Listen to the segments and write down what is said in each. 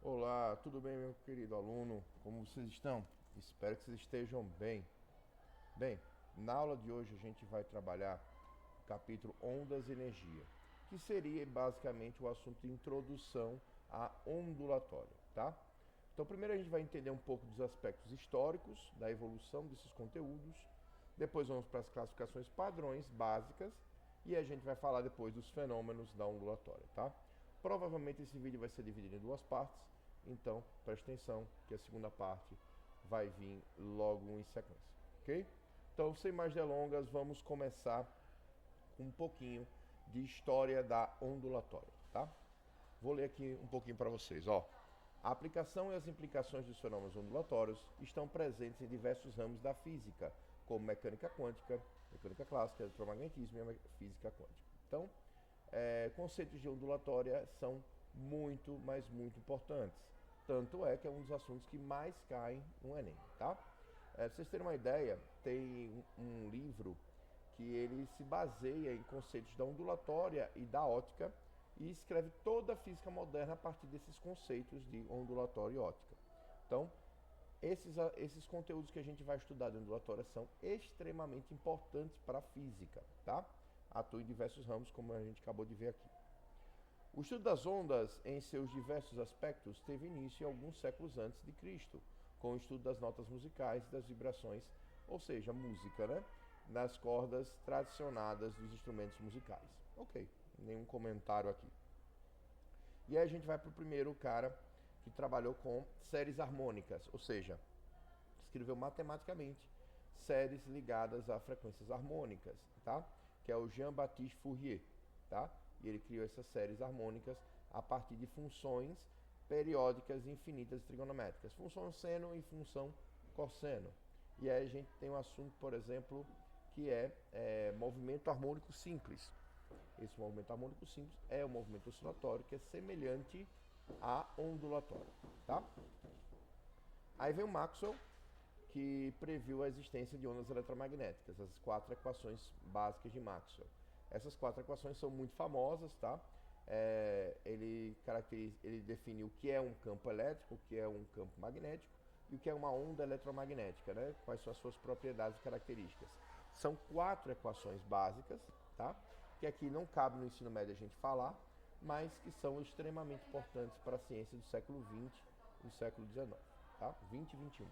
Olá, tudo bem, meu querido aluno? Como vocês estão? Espero que vocês estejam bem. Bem, na aula de hoje a gente vai trabalhar o capítulo Ondas e Energia, que seria basicamente o assunto de introdução à ondulatória, tá? Então, primeiro a gente vai entender um pouco dos aspectos históricos da evolução desses conteúdos, depois vamos para as classificações padrões básicas e a gente vai falar depois dos fenômenos da ondulatória, tá? Provavelmente esse vídeo vai ser dividido em duas partes, então preste atenção que a segunda parte vai vir logo em sequência, ok? Então, sem mais delongas, vamos começar com um pouquinho de história da ondulatória, tá? Vou ler aqui um pouquinho para vocês, ó. A aplicação e as implicações dos fenômenos ondulatórios estão presentes em diversos ramos da física, como mecânica quântica, mecânica clássica, eletromagnetismo e a física quântica. Então, conceitos de ondulatória são muito, mas muito importantes. Tanto é que é um dos assuntos que mais caem no Enem, tá? Pra vocês terem uma ideia, tem um livro que ele se baseia em conceitos da ondulatória e da ótica e escreve toda a física moderna a partir desses conceitos de ondulatória e ótica. Então, esses conteúdos que a gente vai estudar de ondulatória são extremamente importantes para a física, tá? Atua em diversos ramos, como a gente acabou de ver aqui. O estudo das ondas, em seus diversos aspectos, teve início alguns séculos antes de Cristo, com o estudo das notas musicais e das vibrações, ou seja, música, né? Nas cordas tradicionadas dos instrumentos musicais. Ok, nenhum comentário aqui. E aí a gente vai para o primeiro cara que trabalhou com séries harmônicas, ou seja, escreveu matematicamente séries ligadas a frequências harmônicas, tá? Que é o Jean-Baptiste Fourier, tá? E ele criou essas séries harmônicas a partir de funções periódicas infinitas trigonométricas, função seno e função cosseno. E aí a gente tem um assunto, por exemplo, que é movimento harmônico simples. Esse movimento harmônico simples é o movimento oscilatório, que é semelhante à ondulatória, tá? Aí vem o Maxwell, que previu a existência de ondas eletromagnéticas, as quatro equações básicas de Maxwell. Essas quatro equações são muito famosas, tá? Ele define o que é um campo elétrico, o que é um campo magnético e o que é uma onda eletromagnética, né? Quais são as suas propriedades e características. São quatro equações básicas, tá? Que aqui não cabe no ensino médio a gente falar, mas que são extremamente importantes para a ciência do século XX e do século XIX, tá? 20 e 21.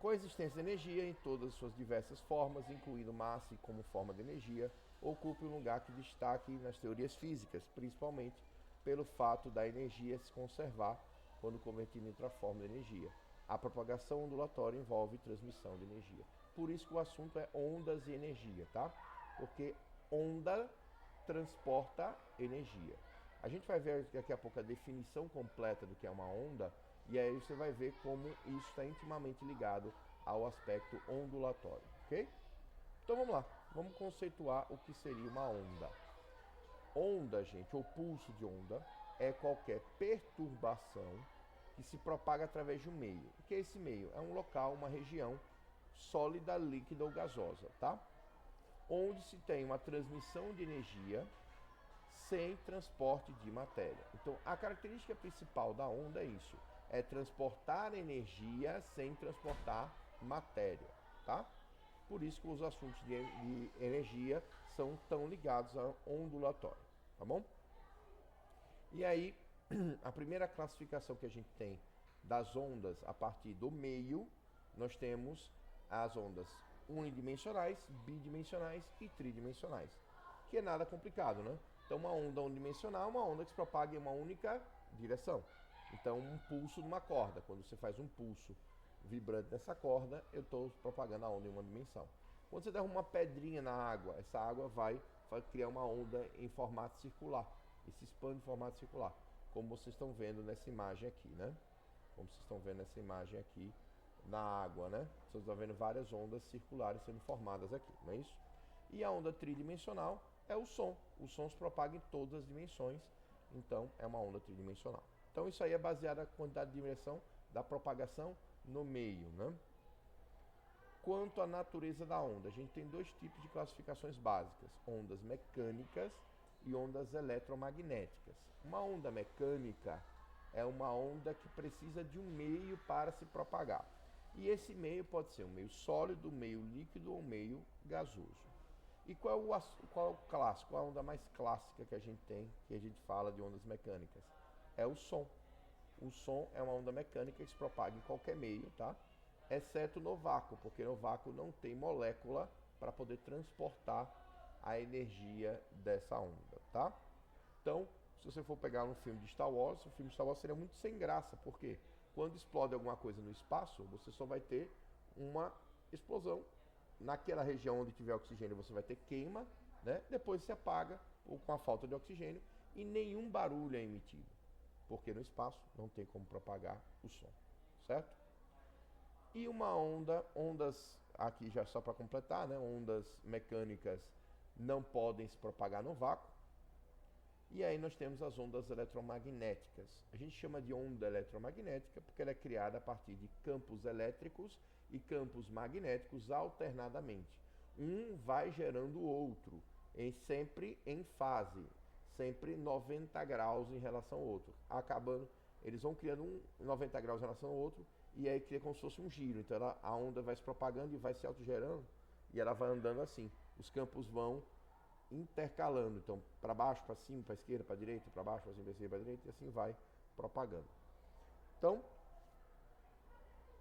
Coexistência de energia em todas as suas diversas formas, incluindo massa como forma de energia, ocupa um lugar que destaque nas teorias físicas, principalmente pelo fato da energia se conservar quando convertida em outra forma de energia. A propagação ondulatória envolve transmissão de energia. Por isso que o assunto é ondas e energia, tá? Porque onda transporta energia. A gente vai ver daqui a pouco a definição completa do que é uma onda, e aí você vai ver como isso está intimamente ligado ao aspecto ondulatório, ok? Então vamos lá, vamos conceituar o que seria uma onda. Onda, gente, ou pulso de onda, é qualquer perturbação que se propaga através de um meio. O que é esse meio? É um local, uma região sólida, líquida ou gasosa, tá? Onde se tem uma transmissão de energia sem transporte de matéria. Então, a característica principal da onda é isso: é transportar energia sem transportar matéria, tá? Por isso que os assuntos de energia são tão ligados à ondulatória, tá bom? E aí, a primeira classificação que a gente tem das ondas a partir do meio, nós temos as ondas unidimensionais, bidimensionais e tridimensionais, que é nada complicado, né? Então, uma onda unidimensional é uma onda que se propaga em uma única direção. Então, um pulso numa corda, quando você faz um pulso vibrante nessa corda, eu estou propagando a onda em uma dimensão. Quando você derruba uma pedrinha na água, essa água vai criar uma onda em formato circular e se expande em formato circular, como vocês estão vendo nessa imagem aqui, né? Como vocês estão vendo nessa imagem aqui na água, né? Vocês estão vendo várias ondas circulares sendo formadas aqui, não é isso? E a onda tridimensional é o som. O som se propaga em todas as dimensões, então é uma onda tridimensional. Então isso aí é baseado na quantidade de dimensão da propagação no meio, né? Quanto à natureza da onda, a gente tem dois tipos de classificações básicas: ondas mecânicas e ondas eletromagnéticas. Uma onda mecânica é uma onda que precisa de um meio para se propagar. E esse meio pode ser um meio sólido, um meio líquido ou um meio gasoso. E qual é o clássico, a onda mais clássica que a gente tem, que a gente fala de ondas mecânicas? É o som. O som é uma onda mecânica que se propaga em qualquer meio, tá? Exceto no vácuo, porque no vácuo não tem molécula para poder transportar a energia dessa onda, tá? Então, se você for pegar um filme de Star Wars, o filme de Star Wars seria muito sem graça, porque quando explode alguma coisa no espaço, você só vai ter uma explosão. Naquela região onde tiver oxigênio, você vai ter queima, né? Depois se apaga ou com a falta de oxigênio e nenhum barulho é emitido, porque no espaço não tem como propagar o som, certo? E uma ondas aqui já só para completar, né? Ondas mecânicas não podem se propagar no vácuo. E aí nós temos as ondas eletromagnéticas. A gente chama de onda eletromagnética porque ela é criada a partir de campos elétricos e campos magnéticos alternadamente. Um vai gerando o outro, sempre em fase, sempre 90 graus em relação ao outro. Acabando, eles vão criando 90 graus em relação ao outro e aí cria como se fosse um giro. Então a onda vai se propagando e vai se autogerando e ela vai andando assim. Os campos vão intercalando, então para baixo, para cima, para esquerda, para direita, para baixo, para cima, para esquerda, para direita, e assim vai propagando. Então,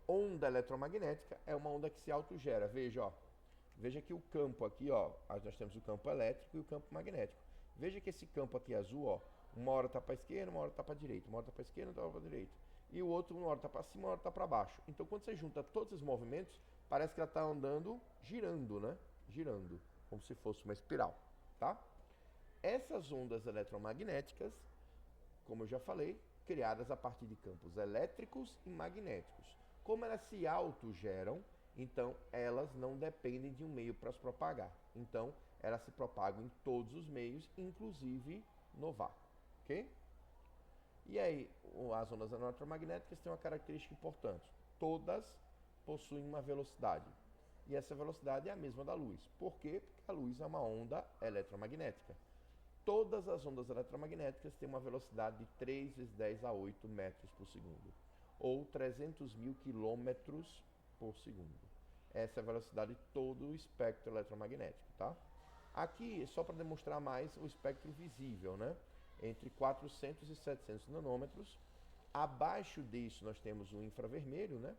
onda eletromagnética é uma onda que se autogera. Veja que o campo aqui, ó, nós temos o campo elétrico e o campo magnético. Veja que esse campo aqui azul, ó, uma hora está para a esquerda, uma hora está para a direita, uma hora está para a esquerda, uma hora para a direita. E o outro, uma hora está para cima, uma hora está para baixo. Então, quando você junta todos esses movimentos, parece que ela está andando, girando, né? Girando, como se fosse uma espiral. Tá? Essas ondas eletromagnéticas, como eu já falei, criadas a partir de campos elétricos e magnéticos. Como elas se autogeram, então elas não dependem de um meio para se propagar. Então elas se propagam em todos os meios, inclusive no vácuo. Ok? E aí, as ondas eletromagnéticas têm uma característica importante. Todas possuem uma velocidade. E essa velocidade é a mesma da luz. Por quê? Porque a luz é uma onda eletromagnética. Todas as ondas eletromagnéticas têm uma velocidade de 3 vezes 10 a 8 metros por segundo, ou 300 mil quilômetros por segundo. Essa é a velocidade de todo o espectro eletromagnético, tá? Aqui, só para demonstrar mais o espectro visível, né? Entre 400 e 700 nanômetros. Abaixo disso nós temos o infravermelho, né?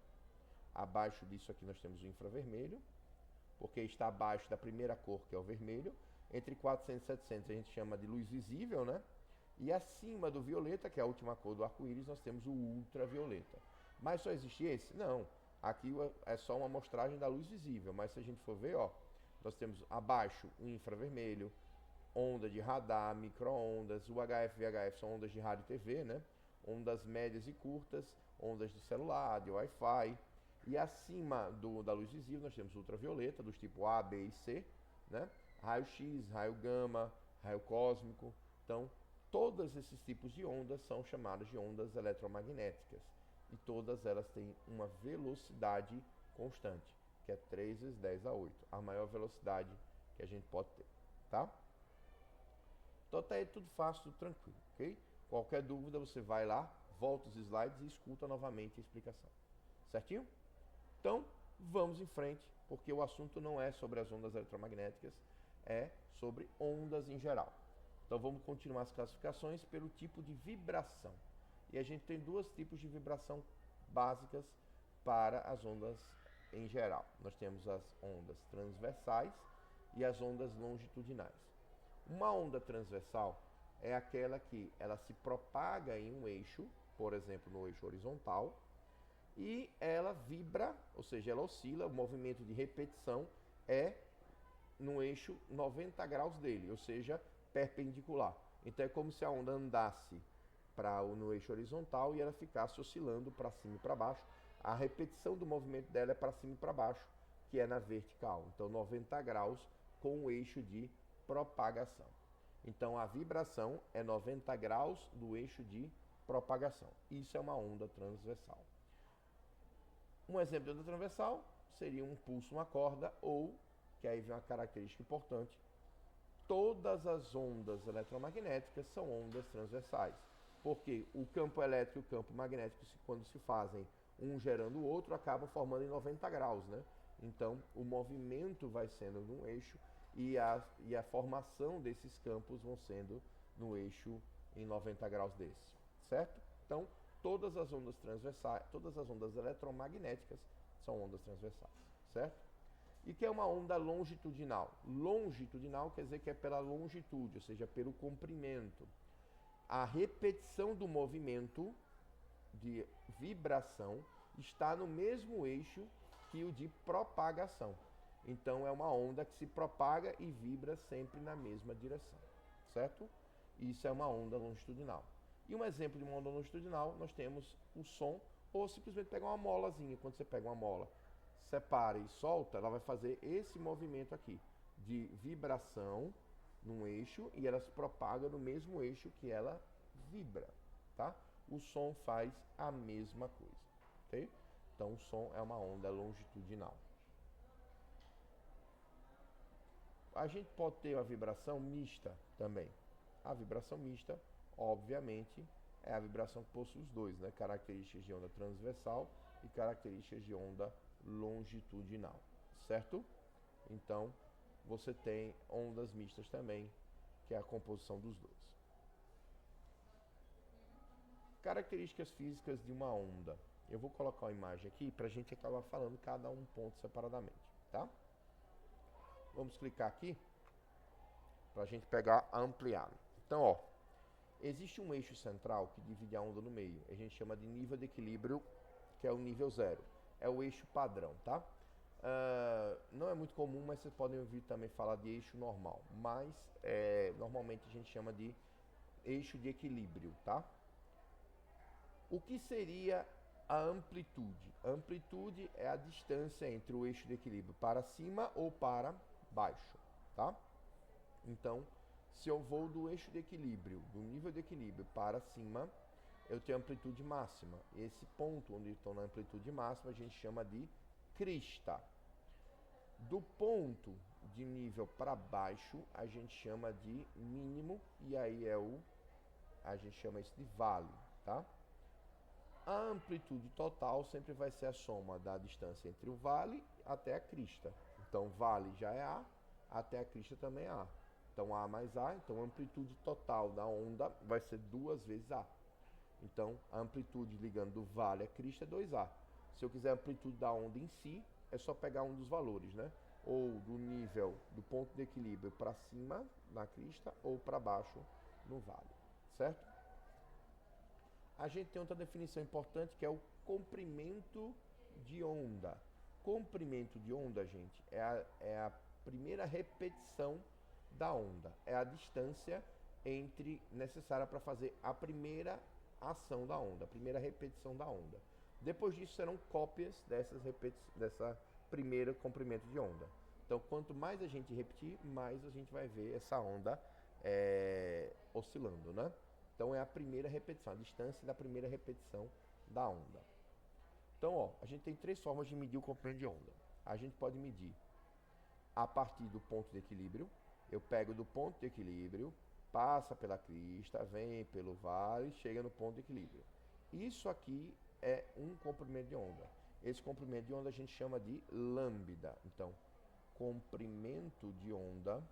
Abaixo disso aqui nós temos o infravermelho, porque está abaixo da primeira cor, que é o vermelho. Entre 400 e 700 a gente chama de luz visível, né? E acima do violeta, que é a última cor do arco-íris, nós temos o ultravioleta. Mas só existe esse? Não. Aqui é só uma amostragem da luz visível, mas se a gente for ver, ó, nós temos abaixo o infravermelho, onda de radar, micro-ondas, UHF e VHF são ondas de rádio e TV, né? Ondas médias e curtas, ondas de celular, de Wi-Fi. E acima da luz visível nós temos ultravioleta, dos tipos A, B e C, né? Raio X, raio gama, raio cósmico. Então, todos esses tipos de ondas são chamadas de ondas eletromagnéticas. E todas elas têm uma velocidade constante, que é 3 vezes 10 a 8, a maior velocidade que a gente pode ter, tá? Então tá aí tudo fácil, tudo tranquilo, ok? Qualquer dúvida você vai lá, volta os slides e escuta novamente a explicação. Certinho? Então, vamos em frente, porque o assunto não é sobre as ondas eletromagnéticas, é sobre ondas em geral. Então, vamos continuar as classificações pelo tipo de vibração. E a gente tem dois tipos de vibração básicas para as ondas em geral. Nós temos as ondas transversais e as ondas longitudinais. Uma onda transversal é aquela que ela se propaga em um eixo, por exemplo, no eixo horizontal, e ela vibra, ou seja, ela oscila, o movimento de repetição é no eixo 90 graus dele, ou seja, perpendicular. Então é como se a onda andasse no eixo horizontal e ela ficasse oscilando para cima e para baixo. A repetição do movimento dela é para cima e para baixo, que é na vertical. Então 90 graus com o eixo de propagação. Então a vibração é 90 graus do eixo de propagação. Isso é uma onda transversal. Um exemplo de onda transversal seria um pulso, uma corda, ou, que aí vem uma característica importante, todas as ondas eletromagnéticas são ondas transversais. Porque o campo elétrico e o campo magnético, quando se fazem um gerando o outro, acabam formando em 90 graus, né? Então, o movimento vai sendo no eixo e a formação desses campos vão sendo no eixo em 90 graus desse, certo? Então, todas as ondas transversais, todas as ondas eletromagnéticas são ondas transversais, certo? E que é uma onda longitudinal? Longitudinal quer dizer que é pela longitude, ou seja, pelo comprimento. A repetição do movimento de vibração está no mesmo eixo que o de propagação. Então é uma onda que se propaga e vibra sempre na mesma direção, certo? Isso é uma onda longitudinal. E um exemplo de uma onda longitudinal, nós temos o som, ou simplesmente pegar uma molazinha. Quando você pega uma mola, separa e solta, ela vai fazer esse movimento aqui, de vibração num eixo, e ela se propaga no mesmo eixo que ela vibra, tá? O som faz a mesma coisa, ok? Então o som é uma onda longitudinal. A gente pode ter uma vibração mista também. A vibração mista, obviamente, é a vibração que possui os dois, né? Características de onda transversal e características de onda longitudinal, certo? Então, você tem ondas mistas também, que é a composição dos dois. Características físicas de uma onda. Eu vou colocar uma imagem aqui para a gente acabar falando cada um ponto separadamente, tá? Vamos clicar aqui para a gente pegar ampliado. Então, ó, existe um eixo central que divide a onda no meio. A gente chama de nível de equilíbrio, que é o nível zero. É o eixo padrão, tá? Não é muito comum, mas vocês podem ouvir também falar de eixo normal. Mas, normalmente a gente chama de eixo de equilíbrio, tá? O que seria a amplitude? A amplitude é a distância entre o eixo de equilíbrio para cima ou para baixo, tá? Então, se eu vou do eixo de equilíbrio, do nível de equilíbrio para cima, eu tenho amplitude máxima. Esse ponto onde estou na amplitude máxima a gente chama de crista. Do ponto de nível para baixo a gente chama de mínimo, e aí a gente chama isso de vale, tá? A amplitude total sempre vai ser a soma da distância entre o vale até a crista. Então, vale já é A, até a crista também é A. Então, A mais A, então a amplitude total da onda vai ser 2 vezes A. Então, a amplitude ligando do vale à crista é 2A. Se eu quiser a amplitude da onda em si, é só pegar um dos valores, né? Ou do nível do ponto de equilíbrio para cima na crista ou para baixo no vale, certo? A gente tem outra definição importante que é o comprimento de onda. Comprimento de onda, gente, é a primeira repetição da onda. É a distância necessária para fazer a primeira ação da onda, a primeira repetição da onda. Depois disso serão cópias dessa primeira comprimento de onda. Então, quanto mais a gente repetir, mais a gente vai ver essa onda oscilando, né? Então, é a primeira repetição, a distância da primeira repetição da onda. Então, ó, a gente tem 3 formas de medir o comprimento de onda. A gente pode medir a partir do ponto de equilíbrio. Eu pego do ponto de equilíbrio, passa pela crista, vem pelo vale, chega no ponto de equilíbrio. Isso aqui é um comprimento de onda. Esse comprimento de onda a gente chama de lambda. Então, comprimento de onda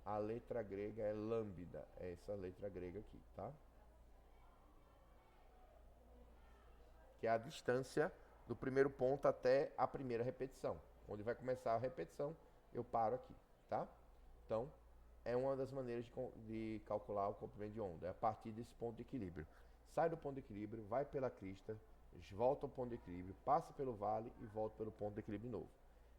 a letra grega é lambda, é essa letra grega aqui, tá? Que é a distância do primeiro ponto até a primeira repetição. Onde vai começar a repetição, eu paro aqui, tá? Então, é uma das maneiras de calcular o comprimento de onda, é a partir desse ponto de equilíbrio. Sai do ponto de equilíbrio, vai pela crista, volta ao ponto de equilíbrio, passa pelo vale e volta pelo ponto de equilíbrio novo.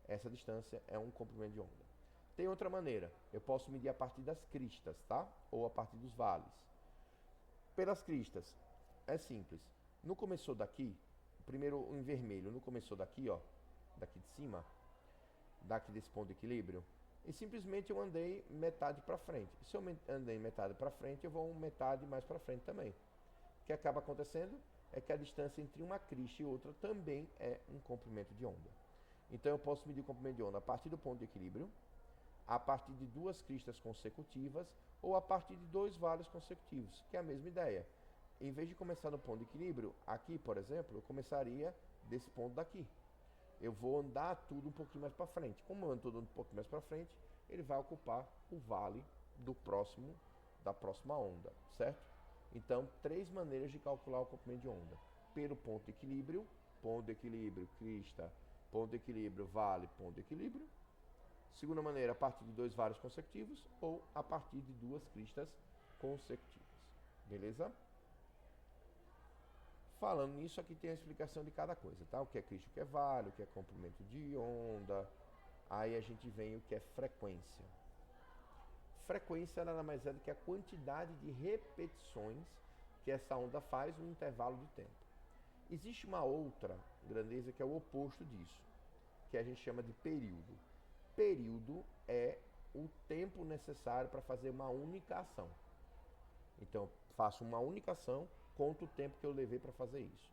Essa distância é um comprimento de onda. Tem outra maneira, eu posso medir a partir das cristas, tá? Ou a partir dos vales. Pelas cristas, é simples. No começou daqui, primeiro em vermelho, no começou daqui, ó, daqui de cima, daqui desse ponto de equilíbrio, e simplesmente eu andei metade para frente. Se eu andei metade para frente, eu vou metade mais para frente também. O que acaba acontecendo é que a distância entre uma crista e outra também é um comprimento de onda. Então eu posso medir o comprimento de onda a partir do ponto de equilíbrio, a partir de duas cristas consecutivas ou a partir de dois vales consecutivos, que é a mesma ideia. Em vez de começar no ponto de equilíbrio, aqui, por exemplo, eu começaria desse ponto daqui. Eu vou andar tudo um pouquinho mais para frente. Como eu ando tudo um pouquinho mais para frente, ele vai ocupar o vale da próxima onda, certo? Então, três maneiras de calcular o comprimento de onda. Pelo ponto de equilíbrio, crista, ponto de equilíbrio, vale, ponto de equilíbrio. Segunda maneira, a partir de dois vales consecutivos ou a partir de duas cristas consecutivas. Beleza? Falando nisso, aqui tem a explicação de cada coisa, tá? O que é crista, o que é vale, o que é comprimento de onda. Aí a gente vem o que é frequência. Frequência nada mais é do que a quantidade de repetições que essa onda faz no intervalo de tempo. Existe uma outra grandeza que é o oposto disso, que a gente chama de período. Período é o tempo necessário para fazer uma única ação. Então, faço uma única ação, conto o tempo que eu levei para fazer isso.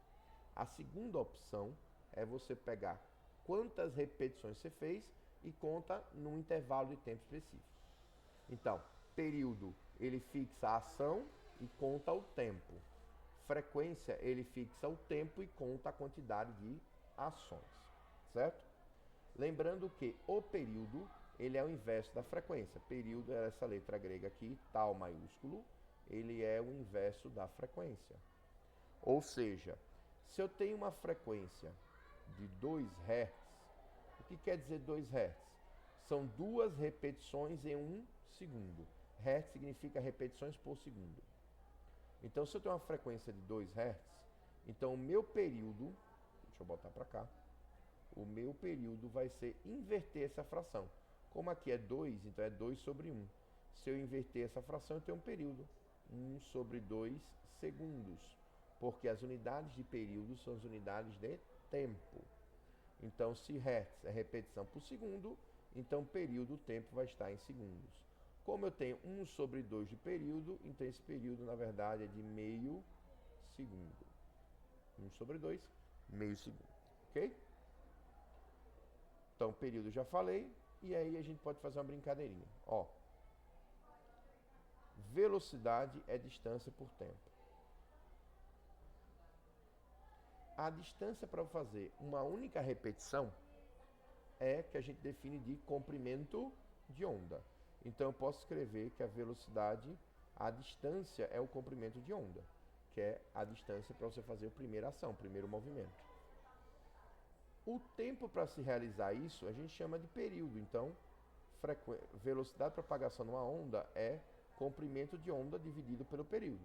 A segunda opção é você pegar quantas repetições você fez e conta num intervalo de tempo específico. Então, período, ele fixa a ação e conta o tempo. Frequência, ele fixa o tempo e conta a quantidade de ações, certo? Lembrando que o período, ele é o inverso da frequência. Período é essa letra grega aqui, tal maiúsculo, ele é o inverso da frequência. Ou seja, se eu tenho uma frequência de 2 Hz, o que quer dizer 2 Hz? São duas repetições em 1 segundo. Hertz significa repetições por segundo. Então, se eu tenho uma frequência de 2 Hz, então o meu período, deixa eu botar para cá, o meu período vai ser inverter essa fração. Como aqui é 2, então é 2 sobre 1. Se eu inverter essa fração, eu tenho um período. 1 sobre 2 segundos. Porque as unidades de período são as unidades de tempo. Então, se Hertz é repetição por segundo, então período, o tempo vai estar em segundos. Como eu tenho 1 sobre 2 de período, então esse período, na verdade, é de meio segundo. 1 sobre 2, meio segundo. Ok? Então, período já falei. E aí a gente pode fazer uma brincadeirinha. Ó, velocidade é distância por tempo. A distância para fazer uma única repetição é que a gente define de comprimento de onda. Então eu posso escrever que a velocidade, a distância é o comprimento de onda, que é a distância para você fazer a primeira ação, o primeiro movimento. O tempo para se realizar isso a gente chama de período. Então, velocidade de propagação numa onda é comprimento de onda dividido pelo período.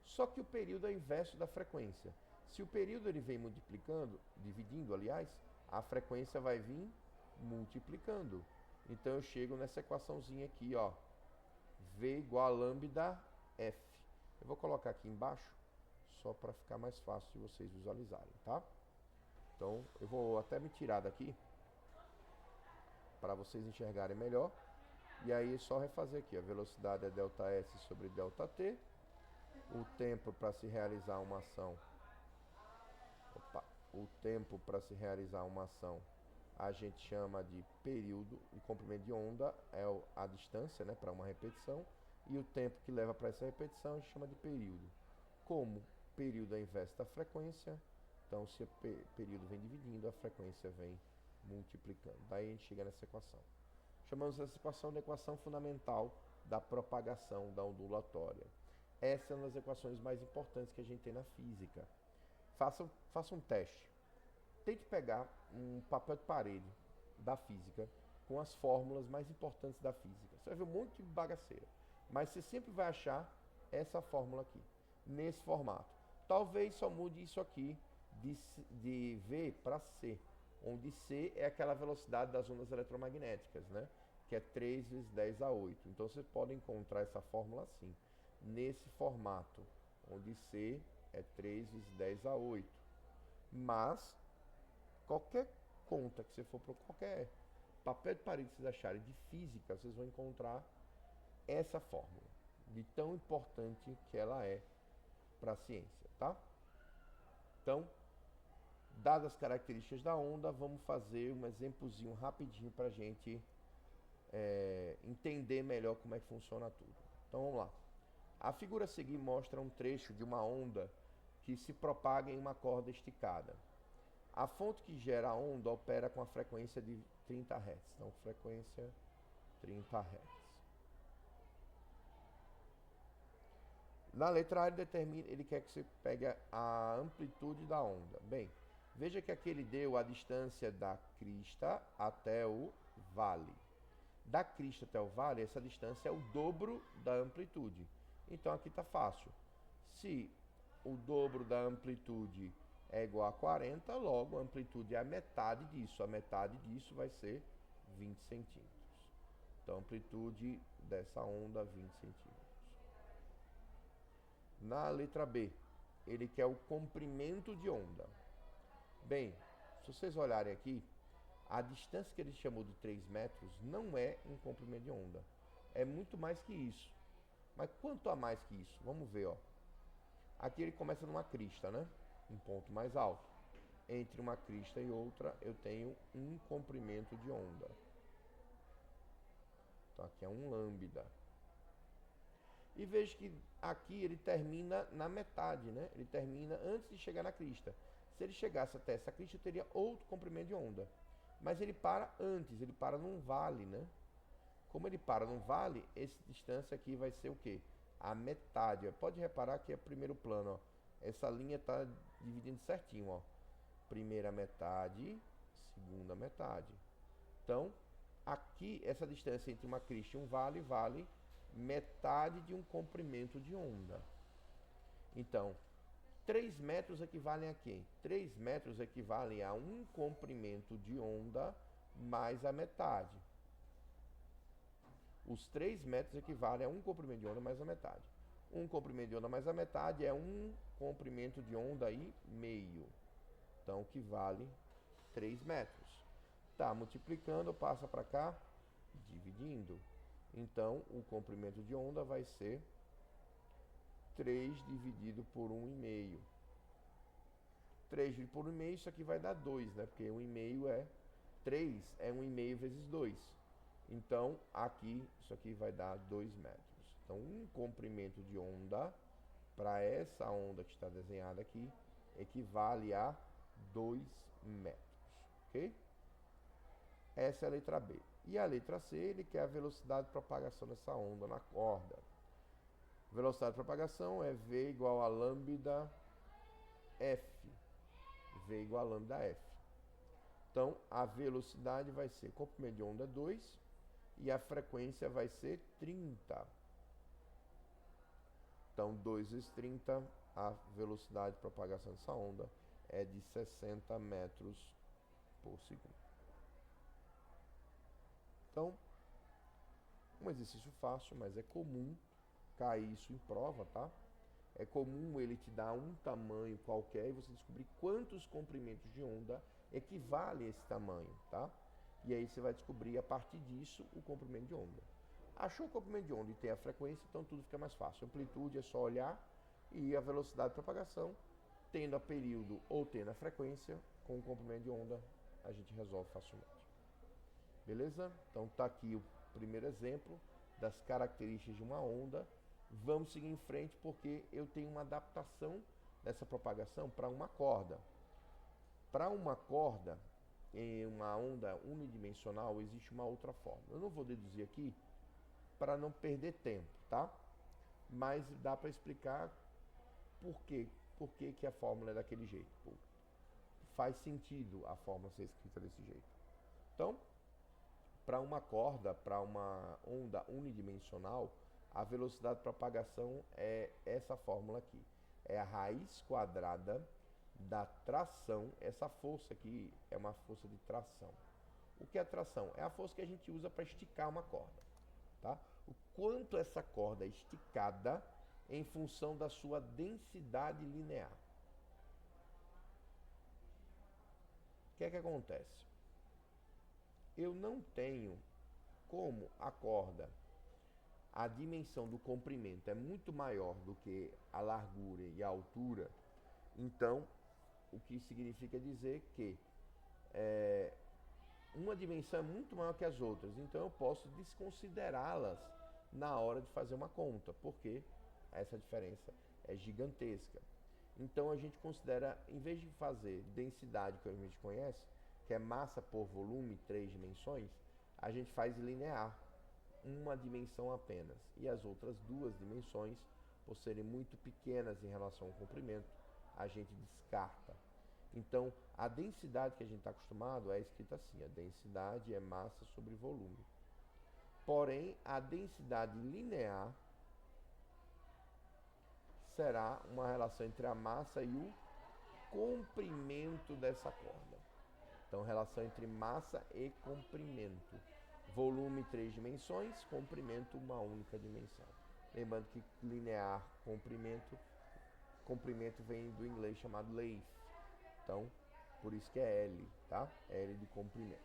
Só que o período é o inverso da frequência. Se o período ele vem multiplicando, dividindo, aliás, a frequência vai vir multiplicando. Então eu chego nessa equaçãozinha aqui, ó, V igual a lambda F. Eu vou colocar aqui embaixo, só para ficar mais fácil de vocês visualizarem, tá? Então eu vou até me tirar daqui, para vocês enxergarem melhor. E aí é só refazer aqui, a velocidade é ΔS sobre ΔT. O tempo para se realizar uma ação, a gente chama de período, e comprimento de onda é a distância, né, para uma repetição, e o tempo que leva para essa repetição a gente chama de período. Como período é inverso da frequência, então se o período vem dividindo, a frequência vem multiplicando. Daí a gente chega nessa equação. Chamamos essa equação de equação fundamental da propagação da ondulatória. Essa é uma das equações mais importantes que a gente tem na física. Faça um teste. Tente pegar um papel de parede da física com as fórmulas mais importantes da física. Você vai ver um monte de bagaceira, mas você sempre vai achar essa fórmula aqui, nesse formato. Talvez só mude isso aqui de V para C, onde C é aquela velocidade das ondas eletromagnéticas, né? Que é 3 vezes 10 a 8. Então você pode encontrar essa fórmula assim, nesse formato, onde C é 3 vezes 10 a 8. Mas qualquer conta que você for para qualquer papel de parede que vocês acharem de física, vocês vão encontrar essa fórmula, de tão importante que ela é para a ciência, tá? Então, Dadas as características da onda, vamos fazer um exemplozinho rapidinho para a gente entender melhor como é que funciona tudo. Então vamos lá. A figura a seguir mostra um trecho de uma onda que se propaga em uma corda esticada. A fonte que gera a onda opera com a frequência de 30 Hz. Então, frequência 30 Hz. Na letra A, ele quer que você pegue a amplitude da onda. Bem, veja que aqui ele deu a distância da crista até o vale. Da crista até o vale, essa distância é o dobro da amplitude. Então, aqui está fácil. Se o dobro da amplitude é igual a 40, logo a amplitude é a metade disso. A metade disso vai ser 20 centímetros. Então, a amplitude dessa onda, 20 centímetros. Na letra B, ele quer o comprimento de onda. Bem, se vocês olharem aqui, a distância que ele chamou de 3 metros não é um comprimento de onda. É muito mais que isso. Mas quanto a mais que isso? Vamos ver, ó. Aqui ele começa numa crista, né? Um ponto mais alto. Entre uma crista e outra, eu tenho um comprimento de onda. Então, aqui é um lambda. E veja que aqui ele termina na metade, né? Ele termina antes de chegar na crista. Se ele chegasse até essa crista, eu teria outro comprimento de onda. Mas ele para antes, ele para num vale, né? Como ele para num vale, essa distância aqui vai ser o quê? A metade. Ó. Pode reparar que é primeiro plano, ó. Essa linha está dividindo certinho, ó. Primeira metade, segunda metade. Então, aqui, essa distância entre uma crista e um vale, vale metade de um comprimento de onda. Então, 3 metros equivalem a quê? 3 metros equivalem a um comprimento de onda mais a metade. Os 3 metros equivalem a um comprimento de onda mais a metade. Um comprimento de onda mais a metade é um comprimento de onda e meio. Então, que vale 3 metros. Tá, multiplicando, passa para cá, dividindo. Então, o comprimento de onda vai ser 3 dividido por 1,5. 3 dividido por 1,5, isso aqui vai dar 2, né? Porque 1,5 é 3, é 1,5 vezes 2. Então, aqui, isso aqui vai dar 2 metros. Então, um comprimento de onda, para essa onda que está desenhada aqui, equivale a 2 metros, ok? Essa é a letra B. E a letra C, ele quer a velocidade de propagação dessa onda na corda. Velocidade de propagação é V igual a lambda F. V igual a lambda F. Então, a velocidade vai ser, comprimento de onda 2, e a frequência vai ser 30. Então, 2 vezes 30, a velocidade de propagação dessa onda é de 60 metros por segundo. Então, um exercício fácil, mas é comum cair isso em prova, tá? É comum ele te dar um tamanho qualquer e você descobrir quantos comprimentos de onda equivale a esse tamanho, tá? E aí você vai descobrir a partir disso o comprimento de onda. Achou o comprimento de onda e tem a frequência, então tudo fica mais fácil. Amplitude é só olhar e a velocidade de propagação, tendo a período ou tendo a frequência, com o comprimento de onda a gente resolve facilmente. Beleza? Então tá aqui o primeiro exemplo das características de uma onda. Vamos seguir em frente porque eu tenho uma adaptação dessa propagação para uma corda. Para uma corda, em uma onda unidimensional, existe uma outra forma. Eu não vou deduzir aqui para não perder tempo, tá? Mas dá para explicar por que a fórmula é daquele jeito. Faz sentido a fórmula ser escrita desse jeito. Então, para uma corda, para uma onda unidimensional, a velocidade de propagação é essa fórmula aqui. É a raiz quadrada da tração. Essa força aqui é uma força de tração. O que é tração? É a força que a gente usa para esticar uma corda. Tá? O quanto essa corda é esticada em função da sua densidade linear. O que é que acontece? Eu não tenho como a corda, a dimensão do comprimento é muito maior do que a largura e a altura, então o que significa dizer que uma dimensão é muito maior que as outras, então eu posso desconsiderá-las na hora de fazer uma conta, porque essa diferença é gigantesca. Então a gente considera, em vez de fazer densidade que a gente conhece, que é massa por volume, 3 dimensões, a gente faz linear, uma dimensão apenas. E as outras 2 dimensões, por serem muito pequenas em relação ao comprimento, a gente descarta. Então, a densidade que a gente está acostumado é escrita assim: a densidade é massa sobre volume. Porém, a densidade linear será uma relação entre a massa e o comprimento dessa corda. Então, relação entre massa e comprimento. Volume 3 dimensões, comprimento uma única dimensão. Lembrando que linear, comprimento vem do inglês chamado length. Então, por isso que é L, tá? L de comprimento,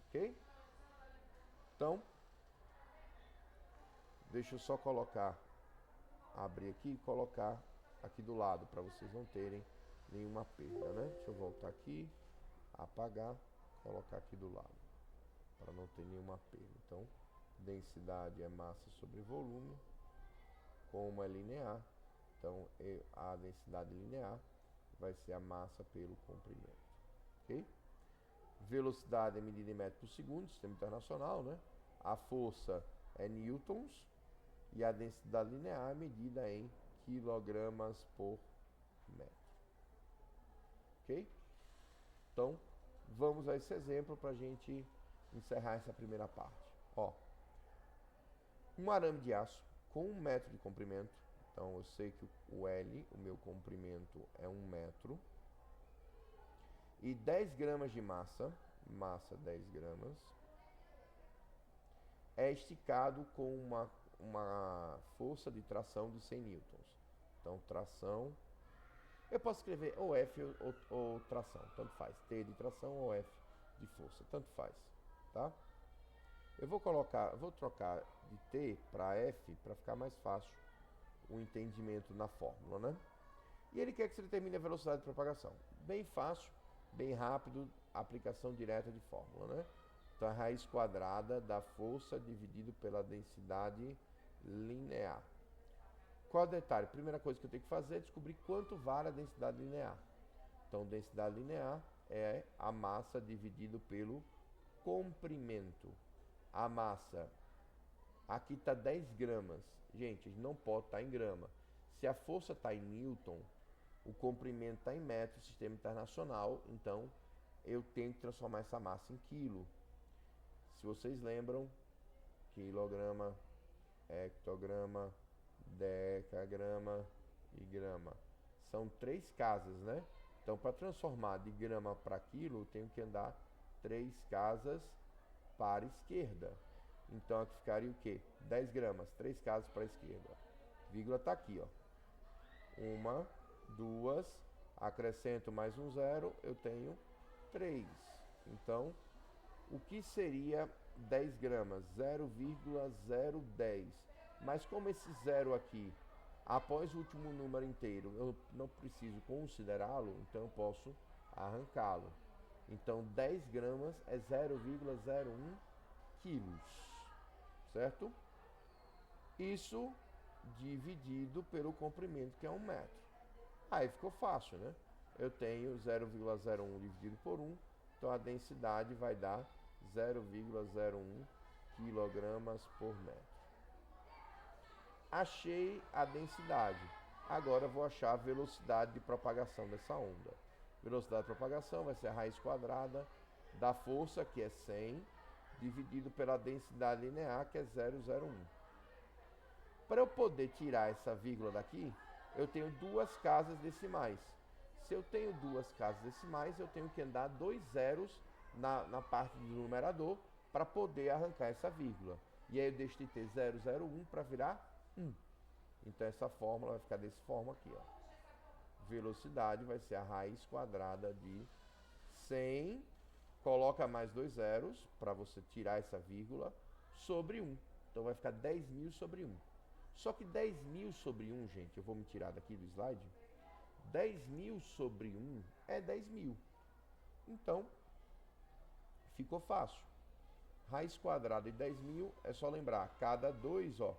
ok? Então, deixa eu só abrir aqui e colocar aqui do lado, para vocês não terem nenhuma perda, né? Deixa eu voltar aqui, apagar, colocar aqui do lado, para não ter nenhuma perda. Então, densidade é massa sobre volume, como é linear, então a densidade linear vai ser a massa pelo comprimento, ok? Velocidade é medida em metros por segundo, sistema internacional, né? A força é newtons e a densidade linear é medida em quilogramas por metro, ok? Então, vamos a esse exemplo para a gente encerrar essa primeira parte. Ó, um arame de aço com 1 metro de comprimento. Então, eu sei que o L, o meu comprimento, é 1 metro. E 10 gramas de massa 10 gramas, é esticado com uma força de tração de 100 newtons. Então, tração, eu posso escrever ou F ou tração, tanto faz. T de tração ou F de força, tanto faz, tá? Eu vou trocar de T para F para ficar mais fácil o entendimento na fórmula, né? E ele quer que você determine a velocidade de propagação. Bem fácil, bem rápido, aplicação direta de fórmula, né? Então, a raiz quadrada da força dividido pela densidade linear. Qual o detalhe? Primeira coisa que eu tenho que fazer é descobrir quanto vale a densidade linear. Então, densidade linear é a massa dividido pelo comprimento. A massa, aqui está 10 gramas. Gente, não pode estar em grama. Se a força está em newton, o comprimento está em metro, sistema internacional, então eu tenho que transformar essa massa em quilo. Se vocês lembram, quilograma, hectograma, decagrama e grama. São 3 casas, né? Então, para transformar de grama para quilo, eu tenho que andar 3 casas para a esquerda. Então, aqui ficaria o quê? 10 gramas, 3 casas para a esquerda. Vírgula está aqui, ó. 1, 2, acrescento mais um zero, eu tenho 3. Então, o que seria 10 gramas? 0,010. Mas como esse zero aqui, após o último número inteiro, eu não preciso considerá-lo, então eu posso arrancá-lo. Então, 10 gramas é 0,01 quilos, certo? Isso dividido pelo comprimento, que é 1 metro. Aí ficou fácil, né? Eu tenho 0,01 dividido por 1, então a densidade vai dar 0,01 quilogramas por metro. Achei a densidade. Agora vou achar a velocidade de propagação dessa onda. Velocidade de propagação vai ser a raiz quadrada da força, que é 100, dividido pela densidade linear, que é 0,01. Para eu poder tirar essa vírgula daqui, eu tenho 2 casas decimais. Se eu tenho 2 casas decimais, eu tenho que andar 2 zeros na parte do numerador para poder arrancar essa vírgula. E aí eu deixo de ter 001 para virar 1. Então essa fórmula vai ficar dessa forma aqui, ó. Velocidade vai ser a raiz quadrada de 100, coloca mais 2 zeros para você tirar essa vírgula, sobre 1. Então vai ficar 10.000 sobre 1. Só que 10.000 sobre 1, gente, eu vou me tirar daqui do slide. 10.000 sobre 1 é 10.000. Então, ficou fácil. Raiz quadrada de 10.000 é só lembrar, cada 2, ó,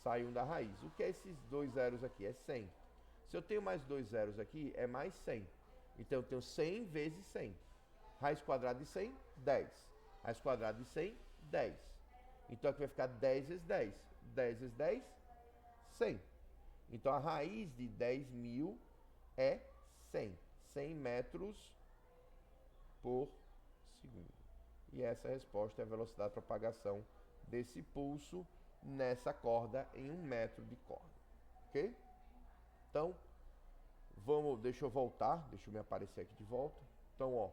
sai 1 da raiz. O que é esses 2 zeros aqui? É 100. Se eu tenho mais 2 zeros aqui, é mais 100. Então, eu tenho 100 vezes 100. Raiz quadrada de 100, 10. Raiz quadrada de 100, 10. Então, aqui vai ficar 10 vezes 10. 10 vezes 10, 100. Então, a raiz de 10.000 é 100. 100 metros por segundo. E essa resposta é a velocidade de propagação desse pulso nessa corda em 1 metro de corda. Ok? Então, deixa eu voltar, deixa eu me aparecer aqui de volta. Então, ó,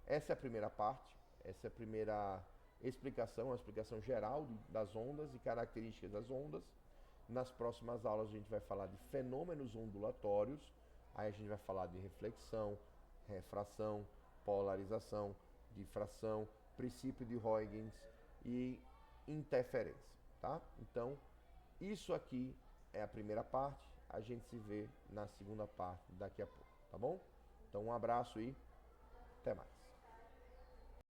essa é a primeira parte, essa é a primeira explicação, a explicação geral das ondas e características das ondas. Nas próximas aulas a gente vai falar de fenômenos ondulatórios, aí a gente vai falar de reflexão, refração, polarização, difração, princípio de Huygens e interferência, tá? Então, isso aqui é a primeira parte, a gente se vê na segunda parte daqui a pouco, tá bom? Então, um abraço e até mais.